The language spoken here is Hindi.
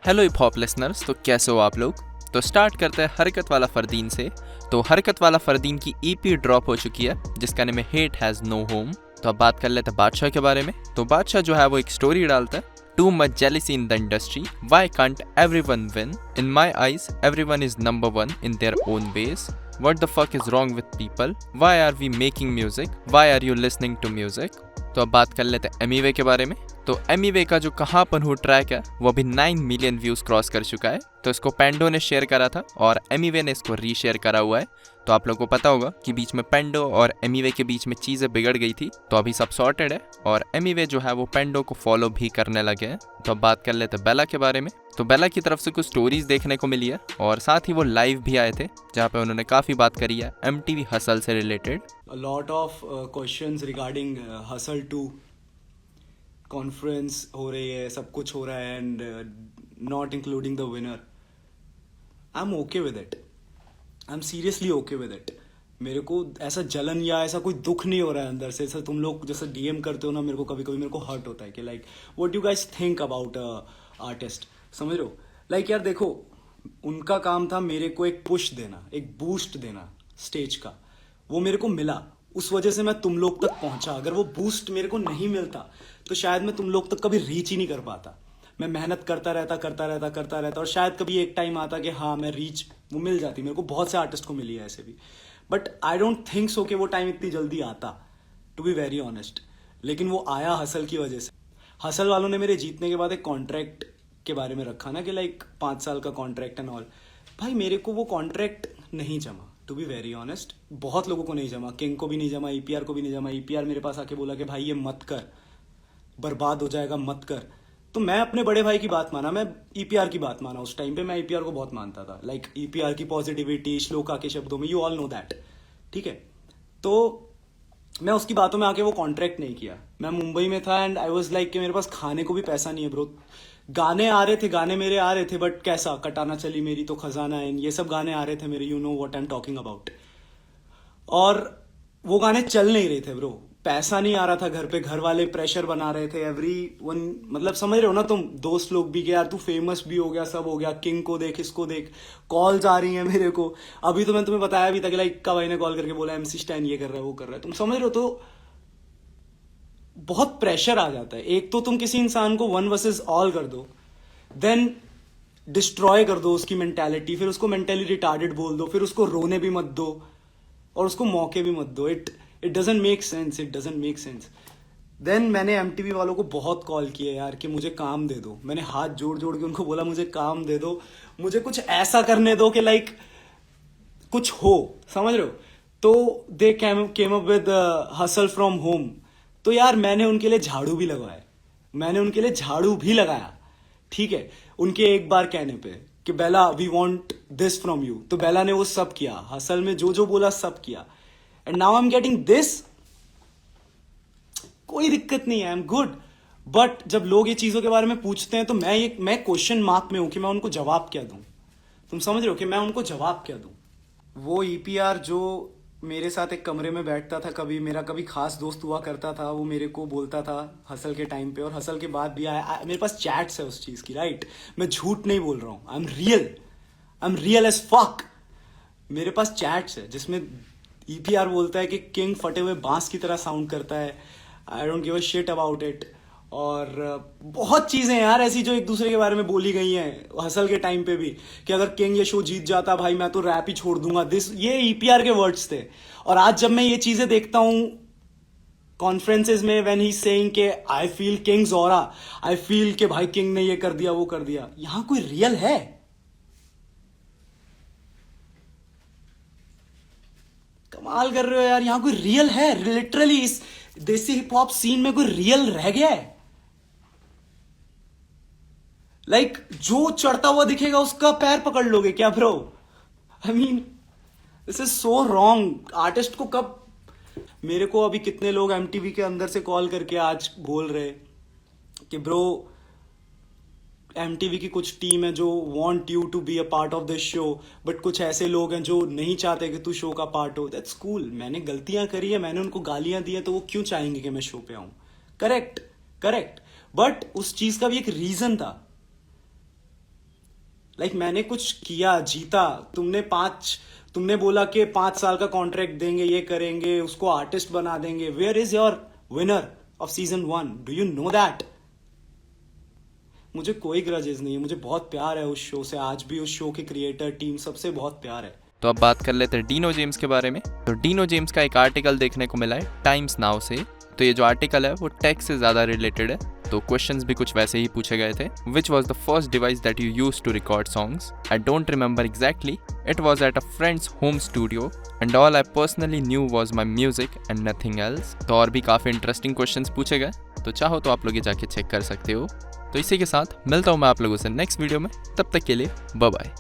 हेलो हिप हॉप लिसनर्स, तो कैसे हो आप लोग। तो स्टार्ट करते हैं हरकत वाला फरदीन से। तो हरकत वाला फरदीन की ईपी ड्रॉप हो चुकी है जिसका नाम है हेट हैज़ नो होम। तो अब बात कर लेते हैं बादशाह के बारे में। तो बादशाह जो है वो एक स्टोरी डालता है, too much jealousy in the industry, why can't everyone win, in my eyes everyone is number one in their own ways, what the fuck is wrong with people, why are we making music, why are you listening to music। तो अब बात कर लेते हैं एमीवे के बारे में। तो एमीवे का जो कहाँ पन हूँ ट्रैक है वो अभी 9 मिलियन व्यूज क्रॉस कर चुका है। तो इसको पेंडो ने शेयर करा था और एमीवे ने इसको रीशेयर करा हुआ है। तो आप लोगों को पता होगा कि बीच में पेंडो और एमीवे के बीच में चीज़ें बिगड़ गई थी, तो अभी सब सॉर्टेड है और एमीवे जो है वो पेंडो को फॉलो भी करने लगे हैं। तो अब बात कर लेते हैं बेला के बारे में। तो बेला की तरफ से कुछ स्टोरीज देखने को मिली है और साथ ही वो लाइव भी आए थे जहाँ पे उन्होंने काफ़ी बात करी है MTV हसल से related. A lot of questions regarding Hustle 2 conference हो रही है, सब कुछ हो रहा है and not including the winner. I am okay with it, I am seriously okay with it. मेरे को ऐसा जलन या ऐसा कोई दुख नहीं हो रहा है अंदर से। ऐसा तुम लोग जैसे डीएम करते हो ना, मेरे को कभी कभी मेरे को हर्ट होता है कि like what you guys think about artist, समझ रहे हो। लाइक यार देखो, उनका काम था मेरे को एक पुश देना, एक बूस्ट देना स्टेज का, वो मेरे को मिला, उस वजह से मैं तुम लोग तक पहुंचा। अगर वो बूस्ट मेरे को नहीं मिलता तो शायद मैं तुम लोग तक कभी रीच ही नहीं कर पाता। मैं मेहनत करता रहता और शायद कभी एक टाइम आता कि हाँ मैं रीच वो मिल जाती। मेरे को बहुत से आर्टिस्ट को मिली है ऐसे भी, but I don't think so कि वो टाइम इतनी जल्दी आता, टू बी वेरी ऑनेस्ट। लेकिन वो आया हसल की वजह से। हसल वालों ने मेरे जीतने के बाद एक कॉन्ट्रैक्ट के बारे में रखा ना कि लाइक 5 साल का कॉन्ट्रैक्ट एंड ऑल। भाई मेरे को वो कॉन्ट्रैक्ट नहीं जमा, टू बी वेरी ऑनेस्ट। बहुत लोगों को नहीं जमा, किंग को भी नहीं जमा, ईपीआर को भी नहीं जमा। ईपीआर मेरे पास आके बोला कि भाई ये मत कर, बर्बाद हो जाएगा, मत कर। तो मैं अपने बड़े भाई की बात माना, मैं ईपीआर की बात माना। उस टाइम पे मैं ईपीआर को बहुत मानता था, लाइक ईपीआर की पॉजिटिविटी, श्लोका के शब्दों में, यू ऑल नो दैट, ठीक है। तो मैं उसकी बातों में आके वो कॉन्ट्रैक्ट नहीं किया। मैं मुंबई में था एंड आई वाज लाइक कि मेरे पास खाने को भी पैसा नहीं है ब्रो। गाने आ रहे थे, गाने मेरे आ रहे थे, बट कैसा कटाना चली मेरी तो खजाना है, ये सब गाने आ रहे थे मेरे, you know what I am talking about. और वो गाने चल नहीं रहे थे ब्रो, पैसा नहीं आ रहा था घर पे, घर वाले प्रेशर बना रहे थे एवरी वन, मतलब समझ रहे हो ना तुम। दोस्त लोग भी कि यार तू फेमस भी हो गया, सब हो गया, किंग को देख, इसको देख, कॉल्स आ रही हैं मेरे को। अभी तो मैं तुम्हें बताया भी था कि लाइक का भाई ने कॉल करके बोला MC स्टैन ये कर रहा है, वो कर रहा है, तुम समझ रहे हो। तो बहुत प्रेशर आ जाता है। एक तो तुम किसी इंसान को 1 वर्सेस ऑल कर दो, देन डिस्ट्रॉय कर दो उसकी मेंटालिटी, फिर उसको मेंटली रिटार्डेड बोल दो, फिर उसको रोने भी मत दो और उसको मौके भी मत दो। It doesn't make sense, it doesn't make sense. Then मैंने MTV वालों को बहुत कॉल किए यार कि मुझे काम दे दो। मैंने हाथ जोड़ जोड़ के उनको बोला मुझे काम दे दो, मुझे कुछ ऐसा करने दो कि लाइक कुछ हो, समझ रहे हो। तो they came up with hassle from home. तो यार मैंने उनके लिए झाड़ू भी लगवाया, मैंने उनके लिए झाड़ू भी लगाया, ठीक है, उनके एक बार कहने पे कि Bella we want this from you. तो बेला ने वो सब किया, हसल में जो जो बोला सब किया, and now I am getting this. कोई दिक्कत नहीं है, आई एम गुड। बट जब लोग ये चीजों के बारे में पूछते हैं तो मैं क्वेश्चन मार्क में हूं कि मैं उनको जवाब क्या दूं। तुम समझ रहे हो कि मैं उनको जवाब क्या दूं। वो ईपीआर जो मेरे साथ एक कमरे में बैठता था, कभी मेरा कभी खास दोस्त हुआ करता था, वो मेरे को बोलता था हसल के टाइम पे और हसल के बाद भी आया। मेरे पास चैट्स है उस चीज की, राइट। मैं झूठ नहीं बोल रहा हूं, I am real as fuck. मेरे पास चैट्स है जिसमें ईपीआर बोलता है कि किंग फटे हुए बांस की तरह साउंड करता है, I don't give a shit about it. और बहुत चीजें यार ऐसी जो एक दूसरे के बारे में बोली गई हैं हसल के टाइम पे भी, कि अगर किंग ये शो जीत जाता भाई मैं तो रैप ही छोड़ दूंगा, दिस, ये ईपीआर के वर्ड्स थे। और आज जब मैं ये चीजें देखता हूं कॉन्फ्रेंसेज में, व्हेन ही सेइंग के I feel Kings aura, I feel के भाई किंग ने ये कर दिया, वो कर दिया, यहां कोई रियल है? कमाल कर रहे हो यार, यहां कोई रियल है? लिटरली इस देसी हिप हॉप सीन में कोई रियल रह गया है? लाइक जो चढ़ता हुआ दिखेगा उसका पैर पकड़ लोगे क्या bro? I mean this is so wrong. Artist को कब, मेरे को अभी कितने लोग MTV के अंदर से कॉल करके आज बोल रहे कि ब्रो MTV की कुछ टीम है जो want you to be a part of this show, but कुछ ऐसे लोग हैं जो नहीं चाहते कि तू शो का पार्ट हो। That's cool. मैंने गलतियां करी है, मैंने उनको गालियां दी है, तो वो क्यों चाहेंगे कि मैं शो पे आऊं? Correct, correct. बट उस चीज का भी एक रीजन था। लाइक मैंने कुछ किया, जीता, तुमने बोला कि 5 साल का कॉन्ट्रैक्ट देंगे, ये करेंगे, उसको आर्टिस्ट बना देंगे. Where is your winner of season 1? Do you know that? मुझे कोई ग्रजेस नहीं है, मुझे बहुत प्यार है उस शो से. आज भी उस शो के क्रिएटर, टीम, सबसे बहुत प्यार है. तो अब बात कर लेते हैं डीनो जेम्स के बारे में. तो डीनो जेम्स का एक आर्टिकल देखने को मिला है टाइम्स नाउ से. तो ये जो आर्टिकल है वो टेक से ज़्यादा रिलेटेड है. तो क्वेश्चंस भी कुछ वैसे ही पूछे गए थे. Which was the first device that you use to record songs? I don't remember exactly. It was at a friend's home studio and all I personally knew was my music and nothing else. तो और भी काफ़ी इंटरेस्टिंग क्वेश्चंस पूछे गए. तो चाहो तो आप लोग ये जाके चेक कर सकते हो. तो इसी के साथ मिलता हूँ मैं आप लोगों से नेक्स्ट वीडियो में. तब तक के लिए बाय बाय.